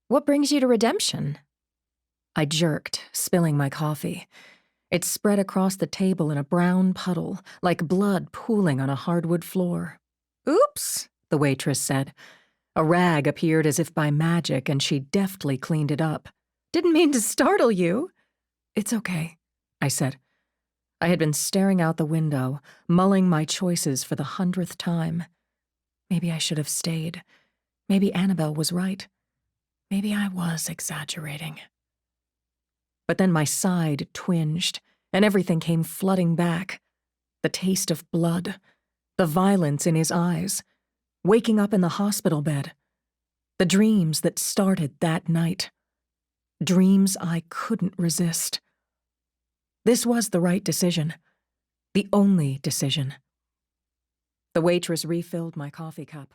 What brings you to redemption? I jerked, spilling my coffee. It spread across the table in a brown puddle, like blood pooling on a hardwood floor. Oops, the waitress said. A rag appeared as if by magic, and she deftly cleaned it up. Didn't mean to startle you. It's okay, I said. I had been staring out the window, mulling my choices for the 100th time. Maybe I should have stayed. Maybe Annabelle was right. Maybe I was exaggerating. But then my side twinged, and everything came flooding back. The taste of blood, the violence in his eyes, waking up in the hospital bed, the dreams that started that night. Dreams I couldn't resist. This was the right decision. The only decision. The waitress refilled my coffee cup.